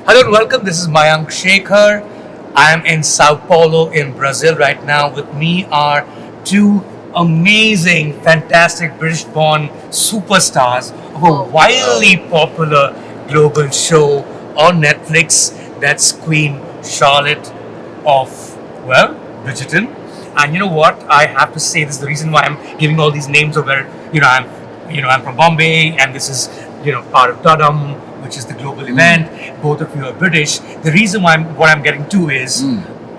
Hello and welcome. This is Mayank Shekhar. I am in São Paulo in Brazil right now. With me are two amazing, fantastic British-born superstars of a wildly popular global show on Netflix. That's Queen Charlotte of, well, Bridgerton. And you know what? I have to say, this is the reason why I'm giving all these names of where, I'm from Bombay, and this is, part of Tudum, which is the global event. Both of you are British. The reason why what I'm getting to is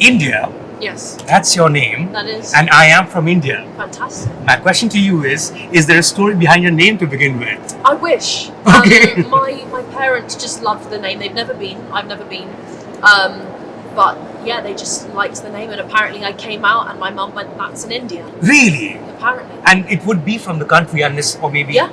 India. Yes. That's your name. That is. And I am from India. Fantastic. My question to you is there a story behind your name to begin with? I wish. Okay. My parents just loved the name. They've never been. I've never been. But yeah, they just liked the name, and apparently I came out and my mum went, "That's in India." Really? Apparently. And it would be from the country, unless, or maybe Yeah.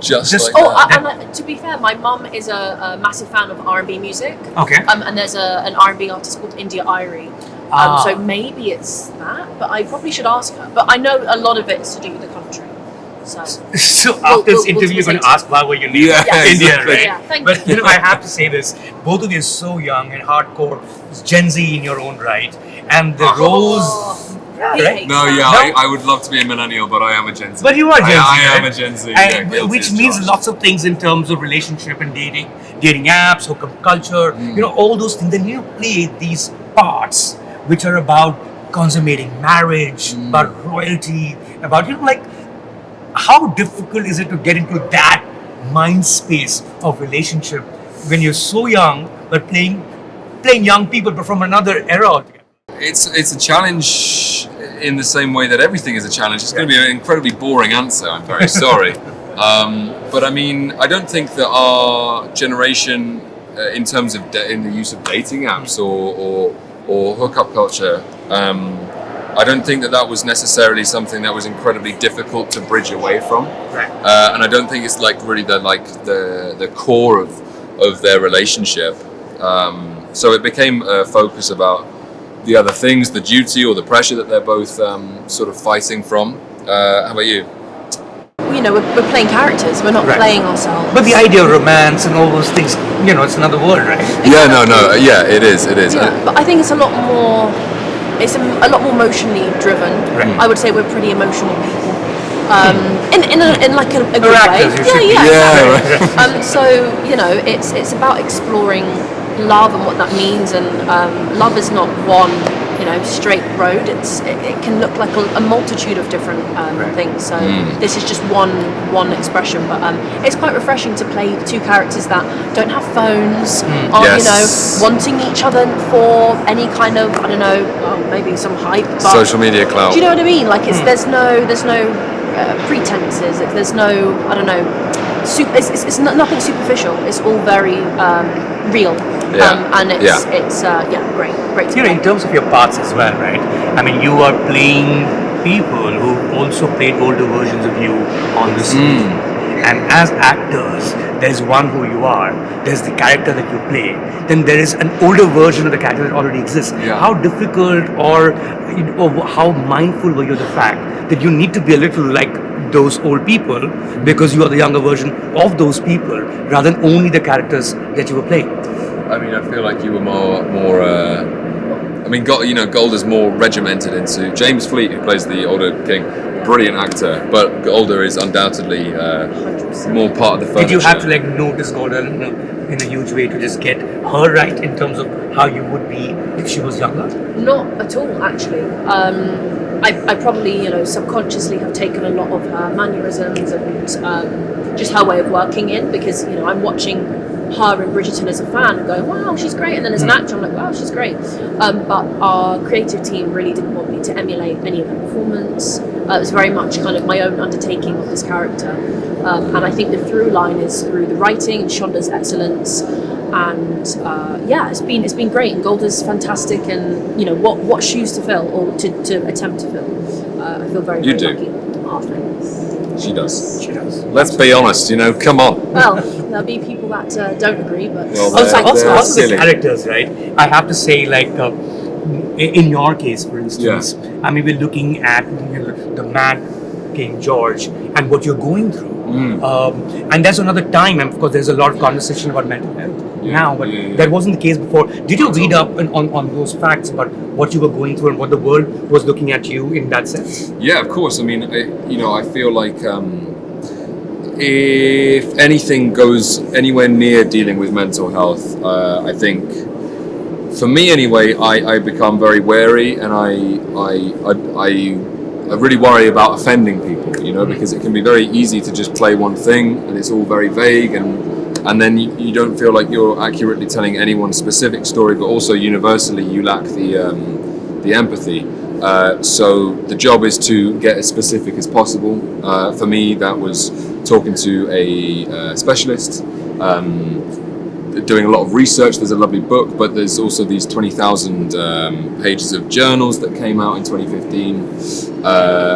just like To be fair, my mum is a massive fan of R&B music. Okay. And there's an R&B artist called India Amarteifio. So maybe it's that, but I probably should ask her. But I know a lot of it is to do with the country. So After this interview, you're going to ask why were you named India, right? Yeah, thank But you. I have to say this: both of you are so young and hardcore, Gen Z in your own right, and the roles. Right? No, No? I would love to be a millennial, but I am a Gen Z. But you are Gen Z. I am right? a Gen Z, and guilty which as means charged. lots of things in terms of relationship and dating apps, hookup culture, all those things. Then you play these parts which are about consummating marriage, about royalty, about how difficult is it to get into that mind space of relationship when you're so young, but playing young people, but from another era altogether? It's a challenge in the same way that everything is a challenge. It's going to be an incredibly boring answer. I'm very sorry, but I mean, I don't think that our generation, in terms of in the use of dating apps or hookup culture, I don't think that was necessarily something that was incredibly difficult to bridge away from. Right. And I don't think it's really the core of their relationship. So it became a focus about the other things, the duty or the pressure that they're both sort of fighting from. How about you? We're playing characters. We're not Right. playing ourselves. But the idea of romance and all those things, it's another world, right? Yeah, it is. Yeah, but I think it's a lot more. It's a lot more emotionally driven. Right. I would say we're pretty emotional people. In like a good We're way. actors, you should be. Yeah, Exactly. So it's about exploring love and what that means, and love is not one straight road. It can look like a multitude of different things. So this is just one expression, but it's quite refreshing to play two characters that don't have phones, or Yes. wanting each other for any kind of maybe some hype. But Social media clout. do you know what I mean? Like there's no pretenses. There's no it's nothing superficial. It's all very real. And it's great. In terms of your parts as well, right? I mean, you are playing people who also played older versions of you on the screen. And as actors, there's one who you are, there's the character that you play, then there is an older version of the character that already exists. Yeah. How difficult or how mindful were you of the fact that you need to be a little like those old people because you are the younger version of those people rather than only the characters that you were playing? I mean, I feel like you were more. I mean, Gold is more regimented into James Fleet, who plays the older king. Brilliant actor, but Golda is undoubtedly more part of the furniture. Did you have to notice Golda in a huge way to just get her right in terms of how you would be if she was younger? Not at all, actually. I probably, subconsciously have taken a lot of her mannerisms and just her way of working in, because, I'm watching her in Bridgerton as a fan and going, wow, she's great. And then as an actor, I'm like, wow, she's great. But our creative team really didn't want me to emulate any of her performance. It was very much kind of my own undertaking of this character. And I think the through line is through the writing and Shonda's excellence. And it's been great. And Golda's fantastic. And, what shoes to fill or to attempt to fill. I feel very, You very do. lucky. Oh, thanks. She does. She does. Let's be honest, come on. Well, there'll be people that don't agree, but Well, Also they're the silly. characters, right? I have to say, in your case, for instance, I mean, we're looking at the mad King George and what you're going through. And there's another time, and of course, there's a lot of conversation about mental health. now, but that wasn't the case before. Did you read up on those facts about what you were going through and what the world was looking at you in that sense? Yeah, of course. I mean, I feel like if anything goes anywhere near dealing with mental health, I think, for me anyway, I become very wary, and I really worry about offending people, because it can be very easy to just play one thing, and it's all very vague, and then you don't feel like you're accurately telling anyone's specific story, but also universally you lack the empathy. So the job is to get as specific as possible. For me, that was talking to a specialist, doing a lot of research. There's a lovely book, but there's also these 20,000 pages of journals that came out in 2015.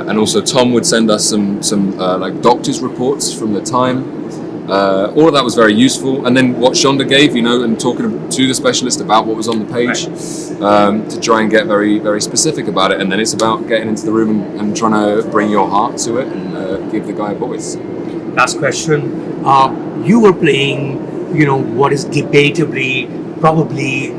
And also Tom would send us some like doctor's reports from the time. All of that was very useful. And then what Shonda gave, and talking to the specialist about what was on the page, to try and get very, very specific about it. And then it's about getting into the room and trying to bring your heart to it and give the guy a voice. Last question. You were playing, what is debatably probably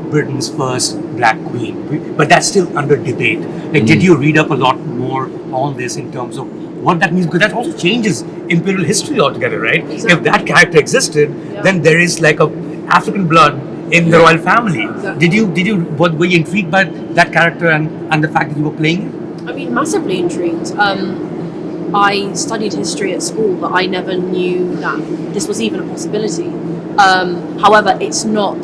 Britain's first black queen, but that's still under debate. Like, did you read up a lot more on this in terms of what that means? Because that also changes imperial history altogether, right? Exactly. If that character existed, then there is like a African blood in the royal family. Exactly. Were you intrigued by that character and the fact that you were playing it? I mean, massively intrigued. I studied history at school, but I never knew that this was even a possibility. However, it's not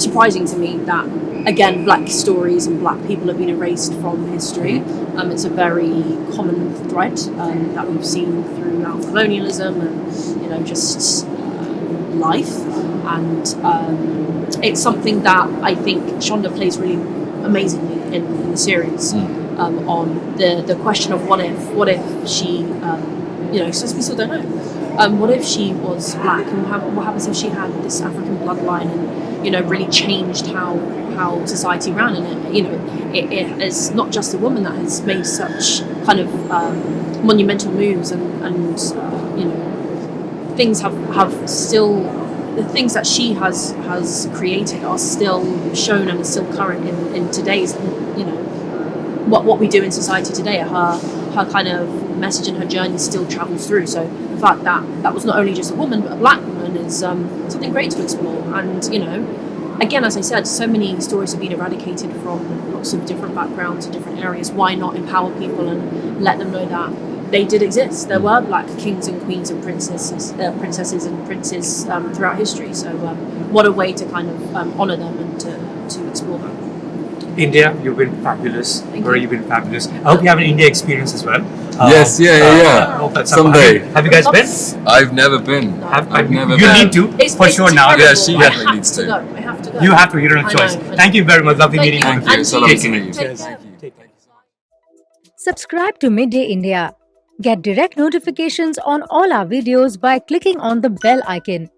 surprising to me that, again, black stories and black people have been erased from history. It's a very common thread that we've seen throughout colonialism and, just life. And it's something that I think Shonda plays really amazingly in the series. On the question of what if she, so we still don't know. What if she was black, and what happens if she had this African bloodline and, really changed how society ran? And it is not just a woman that has made such kind of monumental moves, and things have still, the things that she has created are still shown and are still current in today's, what we do in society today. Her kind of message and her journey still travels through. So the fact that was not only just a woman but a black woman is something great to explore. And again, as I said, so many stories have been eradicated from lots of different backgrounds and different areas. Why not empower people and let them know that they did exist? There were black kings and queens and princesses and princes throughout history. So what a way to kind of honour them and to explore that. India, you've been fabulous. You've been fabulous. I hope you have an India experience as well. Yes, yeah. Someday. Have you guys been? I've never been. I've never You been. need to, It's for sure now. Yeah, she definitely needs to. I have to go. You have to, you don't have a choice. Thank you very much. Lovely meeting you. Thank you. It's so lovely to meet you. Take Cheers. care. Take care. Subscribe to Midday India. Get direct notifications on all our videos by clicking on the bell icon.